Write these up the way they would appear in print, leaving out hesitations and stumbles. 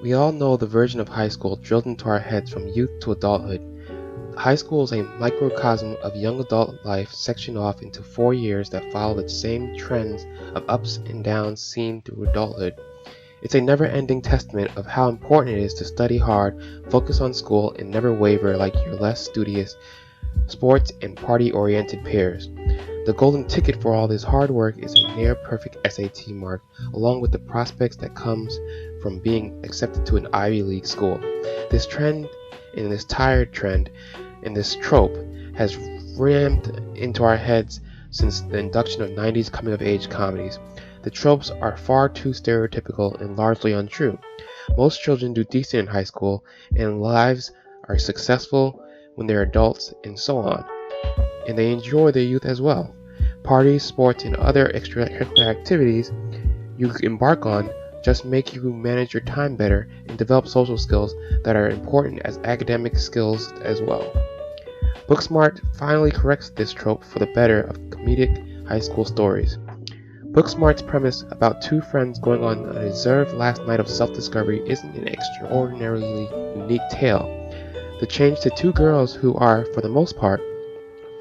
We all know the version of high school drilled into our heads from youth to adulthood. High school is a microcosm of young adult life sectioned off into 4 years that follow the same trends of ups and downs seen through adulthood. It's a never-ending testament of how important it is to study hard, focus on school, and never waver like your less studious, sports, and party-oriented peers. The golden ticket for all this hard work is a near-perfect SAT mark, along with the prospects that comes from being accepted to an Ivy League school. This trend, and this tired trend, and this trope has rammed into our heads since the induction of 90s coming-of-age comedies. The tropes are far too stereotypical and largely untrue. Most children do decent in high school, and lives are successful when they're adults, and so on. And they enjoy their youth as well. Parties, sports, and other extracurricular activities you embark on just make you manage your time better and develop social skills that are important as academic skills as well. Booksmart finally corrects this trope for the better of comedic high school stories. Booksmart's premise about two friends going on a deserved last night of self-discovery isn't an extraordinarily unique tale. The change to two girls who are, for the most part,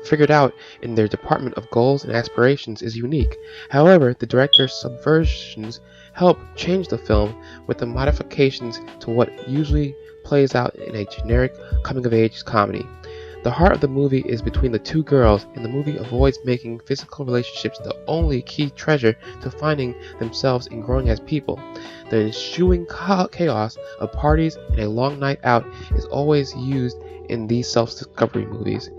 figured out in their department of goals and aspirations is unique. However, the director's subversions help change the film with the modifications to what usually plays out in a generic coming-of-age comedy. The heart of the movie is between the two girls, and the movie avoids making physical relationships the only key treasure to finding themselves and growing as people. The ensuing chaos of parties and a long night out is always used in these self-discovery movies.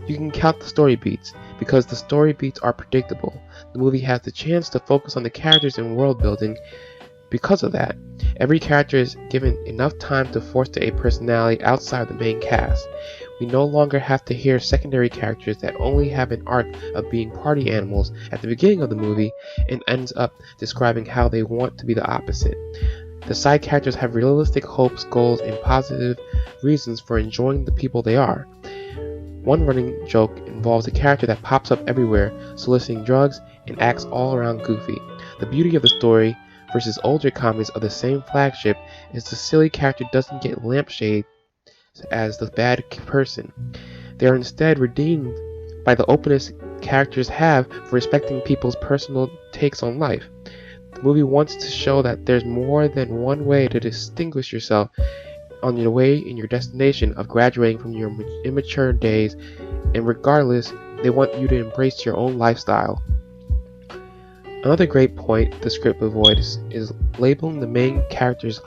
You can count the story beats, because the story beats are predictable. The movie has the chance to focus on the characters and world building. Because of that, every character is given enough time to foster a personality outside the main cast. We no longer have to hear secondary characters that only have an arc of being party animals at the beginning of the movie and ends up describing how they want to be the opposite. The side characters have realistic hopes, goals, and positive reasons for enjoying the people they are. One running joke involves a character that pops up everywhere, soliciting drugs, and acts all around goofy. The beauty of the story versus older comedies of the same flagship is the silly character doesn't get lampshade as the bad person. They are instead redeemed by the openness characters have for respecting people's personal takes on life. The movie wants to show that there's more than one way to distinguish yourself on your way in your destination of graduating from your immature days, and regardless, they want you to embrace your own lifestyle. Another great point the script avoids is labeling the main character's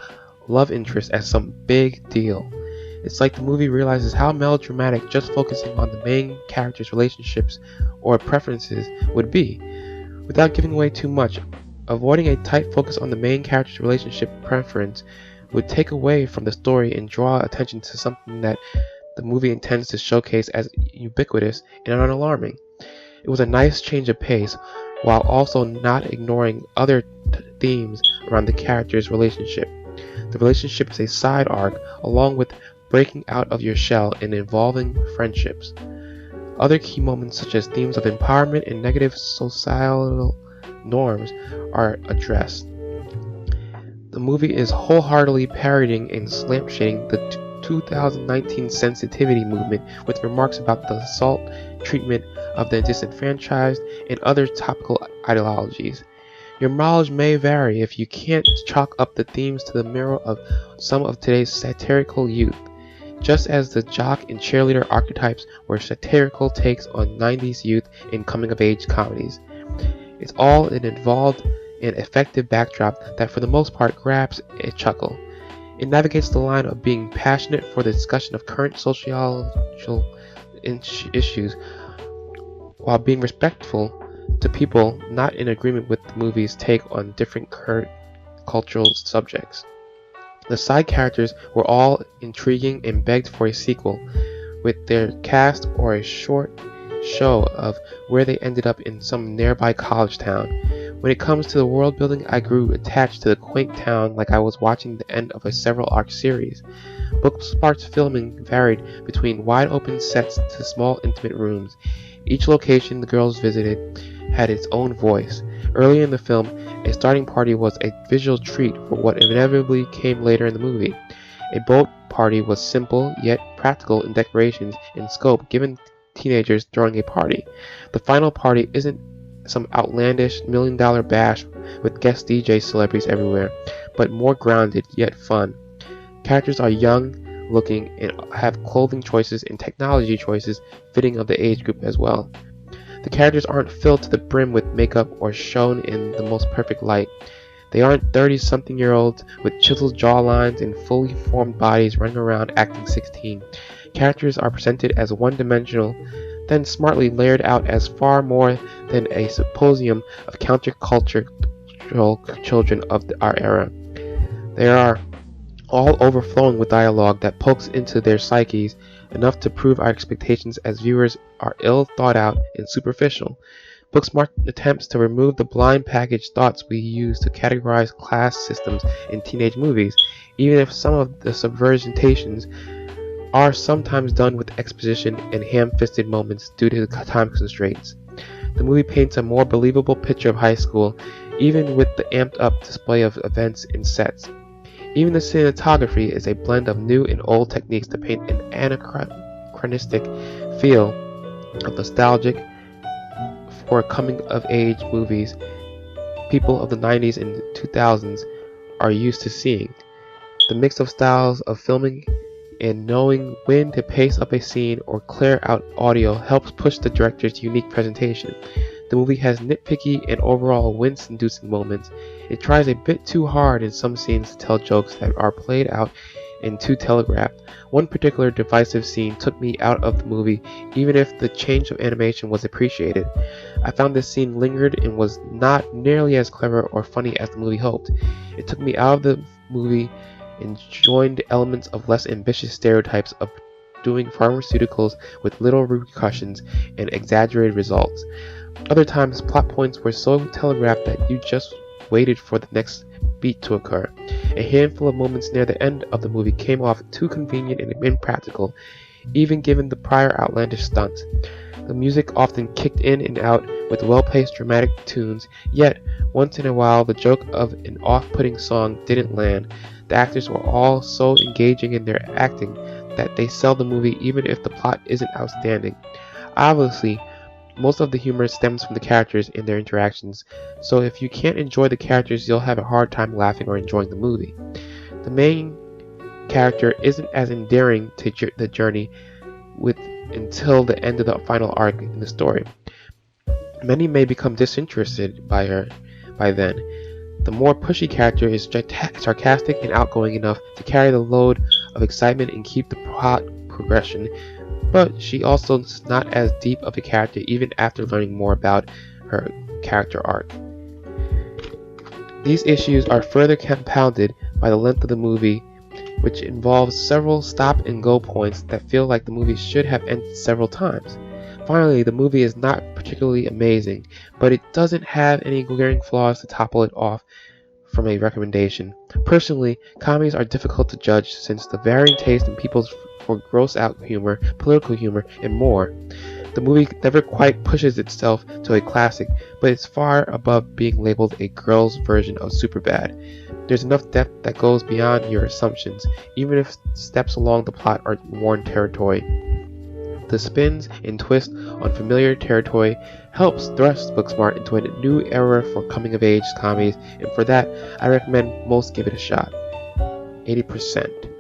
love interest as some big deal. It's like the movie realizes how melodramatic just focusing on the main character's relationships or preferences would be. Without giving away too much, avoiding a tight focus on the main character's relationship preference would take away from the story and draw attention to something that the movie intends to showcase as ubiquitous and unalarming. It was a nice change of pace, while also not ignoring other themes around the character's relationship. The relationship is a side arc, along with breaking out of your shell and involving friendships. Other key moments such as themes of empowerment and negative societal norms are addressed. The movie is wholeheartedly parodying and lampshading the 2019 sensitivity movement with remarks about the assault treatment of the disenfranchised and other topical ideologies. Your mileage may vary if you can't chalk up the themes to the mirror of some of today's satirical youth, just as the jock and cheerleader archetypes were satirical takes on 90s youth in coming-of-age comedies. It's all an involved and effective backdrop that for the most part grabs a chuckle. It navigates the line of being passionate for the discussion of current social issues while being respectful to people not in agreement with the movie's take on different current cultural subjects. The side characters were all intriguing and begged for a sequel, with their cast or a short show of where they ended up in some nearby college town. When it comes to the world building, I grew attached to the quaint town like I was watching the end of a several arc series. Booksmart's filming varied between wide open sets to small intimate rooms. Each location the girls visited had its own voice, Early in the film, a starting party was a visual treat for what inevitably came later in the movie. A boat party was simple yet practical in decorations and scope given teenagers throwing a party. The final party isn't some outlandish $1 million bash with guest DJ celebrities everywhere, but more grounded yet fun. Characters are young looking and have clothing choices and technology choices fitting of the age group as well. The characters aren't filled to the brim with makeup or shown in the most perfect light. They aren't 30-something-year-olds with chiseled jawlines and fully formed bodies running around acting 16. Characters are presented as one-dimensional, then smartly layered out as far more than a symposium of countercultural children of our era. They are all overflowing with dialogue that pokes into their psyches enough to prove our expectations as viewers are ill thought out and superficial. Booksmart attempts to remove the blind package thoughts we use to categorize class systems in teenage movies, even if some of the subversions are sometimes done with exposition and ham-fisted moments due to the time constraints. The movie paints a more believable picture of high school, even with the amped-up display of events and sets. Even the cinematography is a blend of new and old techniques to paint an anachronistic feel of nostalgic for coming-of-age movies people of the 90s and 2000s are used to seeing. The mix of styles of filming and knowing when to pace up a scene or clear out audio helps push the director's unique presentation. The movie has nitpicky and overall wince-inducing moments. It tries a bit too hard in some scenes to tell jokes that are played out and too telegraphed. One particular divisive scene took me out of the movie, even if the change of animation was appreciated. I found this scene lingered and was not nearly as clever or funny as the movie hoped. It took me out of the movie and joined elements of less ambitious stereotypes of doing pharmaceuticals with little repercussions and exaggerated results. Other times, plot points were so telegraphed that you just waited for the next beat to occur. A handful of moments near the end of the movie came off too convenient and impractical, even given the prior outlandish stunts. The music often kicked in and out with well-paced dramatic tunes, yet once in a while the joke of an off-putting song didn't land. The actors were all so engaging in their acting that they sell the movie even if the plot isn't outstanding. Obviously, most of the humor stems from the characters and their interactions, so if you can't enjoy the characters, you'll have a hard time laughing or enjoying the movie. The main character isn't as endearing to the journey with until the end of the final arc in the story. Many may become disinterested by her by then. The more pushy character is sarcastic and outgoing enough to carry the load of excitement and keep the plot progression, but she also is not as deep of a character even after learning more about her character arc. These issues are further compounded by the length of the movie, which involves several stop-and-go points that feel like the movie should have ended several times. Finally, the movie is not particularly amazing, but it doesn't have any glaring flaws to topple it off from a recommendation. Personally, comedies are difficult to judge since the varying taste in people's for gross-out humor, political humor, and more. The movie never quite pushes itself to a classic, but it's far above being labeled a girl's version of Superbad. There's enough depth that goes beyond your assumptions, even if steps along the plot are worn territory. The spins and twists on familiar territory helps thrust Booksmart into a new era for coming-of-age comedies, and for that, I recommend most give it a shot. 80%.